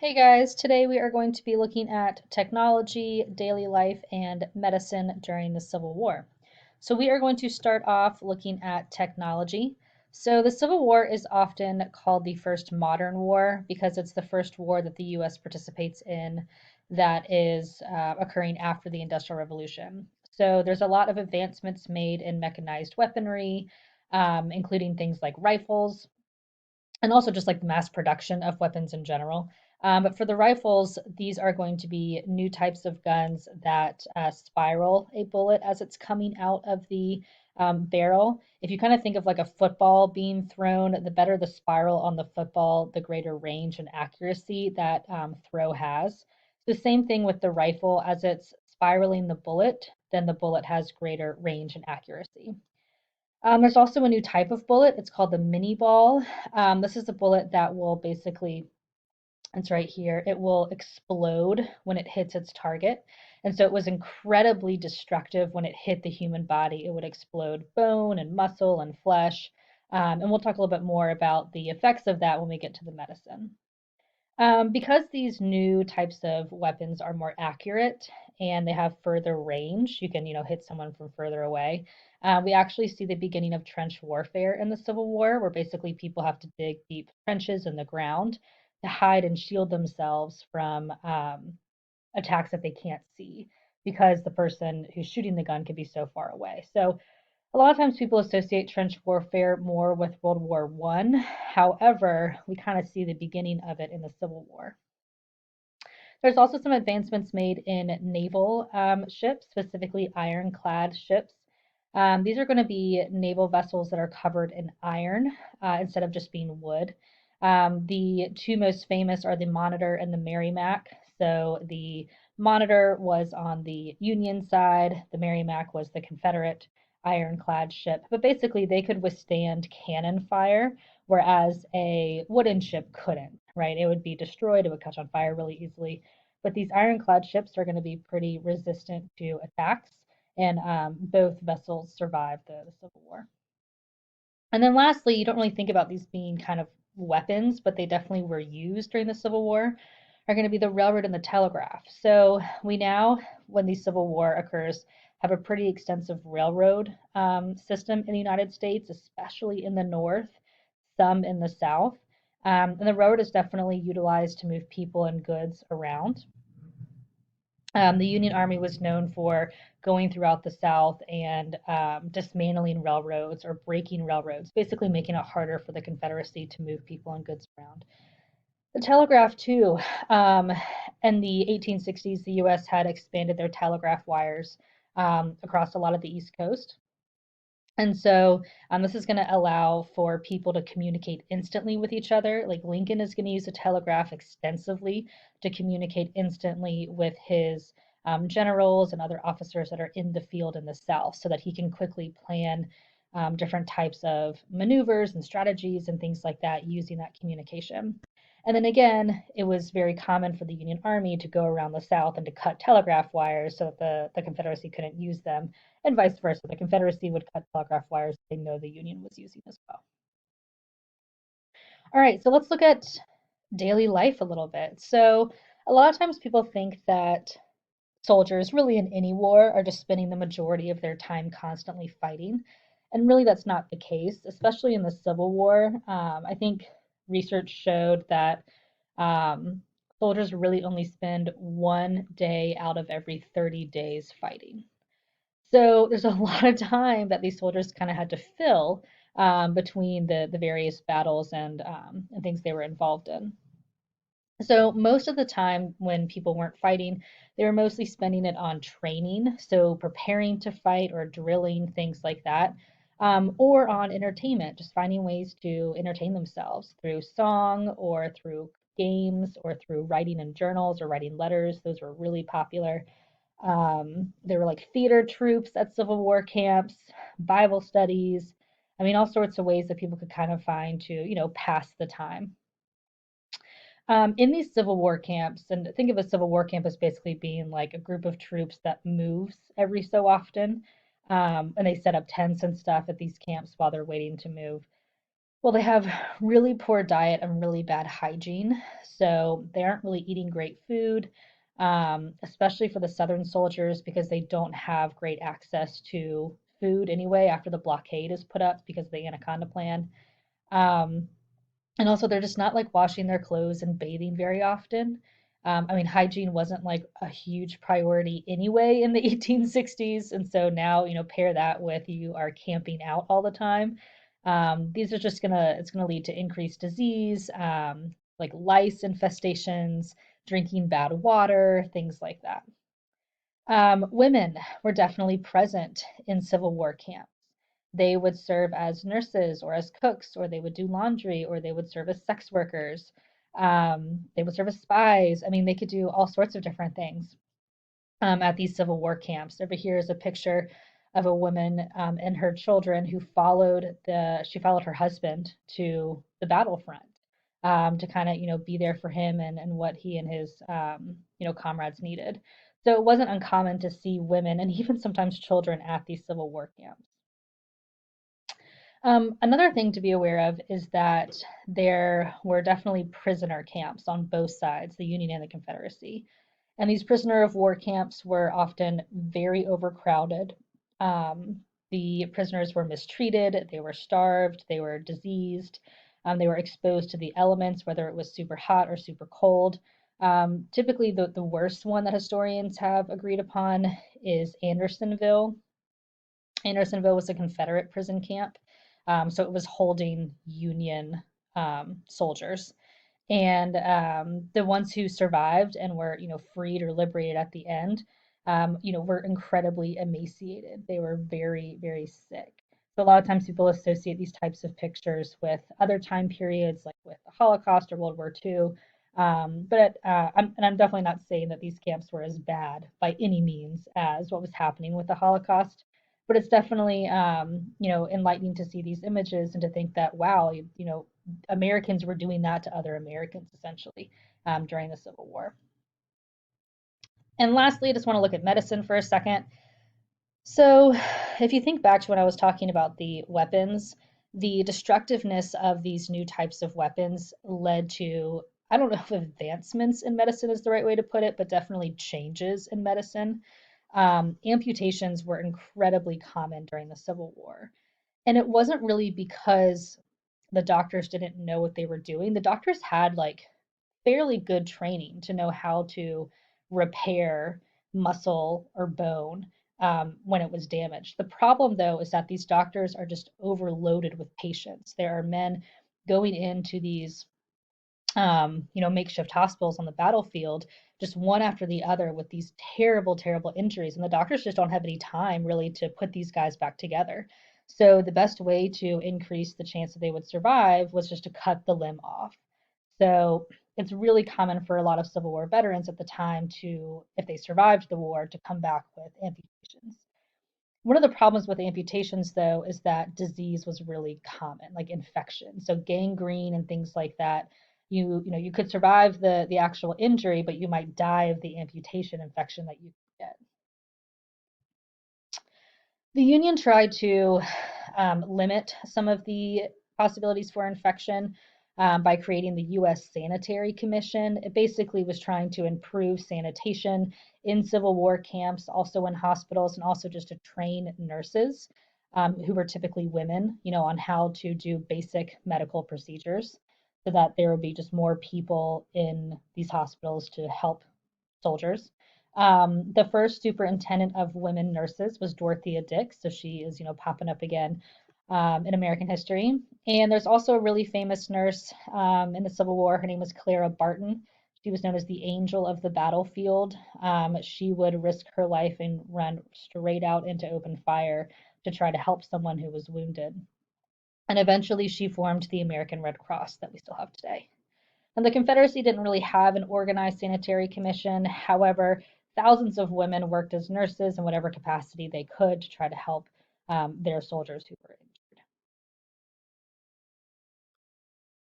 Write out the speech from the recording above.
Hey guys, today we are going to be looking at technology, daily life, and medicine during the Civil War. So we are going to start off looking at technology. So the Civil War is often called the first modern war because it's the first war that the US participates in that is occurring after the Industrial Revolution. So there's a lot of advancements made in mechanized weaponry, including things like rifles, and also just like the mass production of weapons in general. But for the rifles, these are going to be new types of guns that spiral a bullet as it's coming out of the barrel. If you kind of think of like a football being thrown, the better the spiral on the football, the greater range and accuracy that throw has. The same thing with the rifle, as it's spiraling the bullet, then the bullet has greater range and accuracy. There's also a new type of bullet. It's called the mini ball. This is a bullet that will basically, it's right here, it will explode when it hits its target. And so it was incredibly destructive when it hit the human body. It would explode bone and muscle and flesh. And we'll talk a little bit more about the effects of that when we get to the medicine. Because these new types of weapons are more accurate and they have further range, you can, hit someone from further away. We actually see the beginning of trench warfare in the Civil War, where basically people have to dig deep trenches in the ground to hide and shield themselves from attacks that they can't see because the person who's shooting the gun could be so far away. So a lot of times people associate trench warfare more with World War One. However, we kind of see the beginning of it in the Civil War. There's also some advancements made in naval ships, specifically ironclad ships. These are going to be naval vessels that are covered in iron instead of just being wood. The two most famous are the Monitor and the Merrimack. So the Monitor was on the Union side, the Merrimack was the Confederate ironclad ship. But basically, they could withstand cannon fire, whereas a wooden ship couldn't, right? It would be destroyed, it would catch on fire really easily. But these ironclad ships are going to be pretty resistant to attacks, and both vessels survived the Civil War. And then lastly, you don't really think about these being kind of weapons, but they definitely were used during the Civil War, are going to be the railroad and the telegraph. So we now, when the Civil War occurs, have a pretty extensive railroad system in the United States, especially in the North, some in the South. And the road is definitely utilized to move people and goods around. The Union Army was known for going throughout the South and dismantling railroads or breaking railroads, basically making it harder for the Confederacy to move people and goods around. The telegraph, too. Um, in the 1860s, the U.S. had expanded their telegraph wires across a lot of the East Coast. And so this is going to allow for people to communicate instantly with each other. Like Lincoln is going to use the telegraph extensively to communicate instantly with his generals and other officers that are in the field in the South so that he can quickly plan different types of maneuvers and strategies and things like that using that communication. And then again, it was very common for the Union Army to go around the South and to cut telegraph wires so that the Confederacy couldn't use them, and vice versa. The Confederacy would cut telegraph wires they know the Union was using as well. All right, so let's look at daily life a little bit. So a lot of times people think that soldiers, really in any war, are just spending the majority of their time constantly fighting. And really, that's not the case, especially in the Civil War. I think research showed that um, soldiers really only spend 1 day out of every 30 days fighting. So there's a lot of time that these soldiers kind of had to fill between the various battles and things they were involved in. So most of the time when people weren't fighting, they were mostly spending it on training, so preparing to fight or drilling, things like that, or on entertainment, just finding ways to entertain themselves through song or through games or through writing in journals or writing letters. Those were really popular. There were like theater troops at Civil War camps, Bible studies. I mean, all sorts of ways that people could kind of find to, pass the time. In these Civil War camps, and think of a Civil War camp as basically being like a group of troops that moves every so often, and they set up tents and stuff at these camps while they're waiting to move. Well, they have really poor diet and really bad hygiene, so they aren't really eating great food, especially for the Southern soldiers because they don't have great access to food anyway after the blockade is put up because of the Anaconda Plan. Um, and also, they're just not like washing their clothes and bathing very often. I mean, hygiene wasn't like a huge priority anyway in the 1860s. And so now, pair that with you are camping out all the time. These are just it's gonna lead to increased disease, like lice infestations, drinking bad water, things like that. Women were definitely present in Civil War camps. They would serve as nurses or as cooks, or they would do laundry, or they would serve as sex workers. They would serve as spies. I mean, they could do all sorts of different things at these Civil War camps. Over here is a picture of a woman and her children who she followed her husband to the battlefront to kind of, be there for him and what he and his, comrades needed. So it wasn't uncommon to see women and even sometimes children at these Civil War camps. Another thing to be aware of is that there were definitely prisoner camps on both sides, the Union and the Confederacy. And these prisoner of war camps were often very overcrowded. The prisoners were mistreated, they were starved, they were diseased, they were exposed to the elements, whether it was super hot or super cold. Typically, the worst one that historians have agreed upon is Andersonville. Andersonville was a Confederate prison camp, so it was holding Union soldiers. And the ones who survived and were, freed or liberated at the end, were incredibly emaciated. They were very, very sick. So a lot of times people associate these types of pictures with other time periods, like with the Holocaust or World War II. I'm definitely not saying that these camps were as bad by any means as what was happening with the Holocaust. But it's definitely, enlightening to see these images and to think that, wow, Americans were doing that to other Americans essentially during the Civil War. And lastly, I just want to look at medicine for a second. So, if you think back to when I was talking about the weapons, the destructiveness of these new types of weapons led to, I don't know if advancements in medicine is the right way to put it, but definitely changes in medicine. Amputations were incredibly common during the Civil War. And it wasn't really because the doctors didn't know what they were doing. The doctors had like fairly good training to know how to repair muscle or bone when it was damaged. The problem, though, is that these doctors are just overloaded with patients. There are men going into these makeshift hospitals on the battlefield, just one after the other with these terrible, terrible injuries. And the doctors just don't have any time really to put these guys back together. So the best way to increase the chance that they would survive was just to cut the limb off. So it's really common for a lot of Civil War veterans at the time to, if they survived the war, to come back with amputations. One of the problems with amputations, though, is that disease was really common, like infection. So gangrene and things like that. You could survive the actual injury, but you might die of the amputation infection that you get. The Union tried to limit some of the possibilities for infection by creating the U.S. Sanitary Commission. It basically was trying to improve sanitation in Civil War camps, also in hospitals, and also just to train nurses who were typically women, on how to do basic medical procedures so that there would be just more people in these hospitals to help soldiers. The first superintendent of women nurses was Dorothea Dix, so she is, popping up again in American history. And there's also a really famous nurse in the Civil War. Her name was Clara Barton. She was known as the Angel of the Battlefield. She would risk her life and run straight out into open fire to try to help someone who was wounded. And eventually she formed the American Red Cross that we still have today. And the Confederacy didn't really have an organized sanitary commission. However, thousands of women worked as nurses in whatever capacity they could to try to help their soldiers who were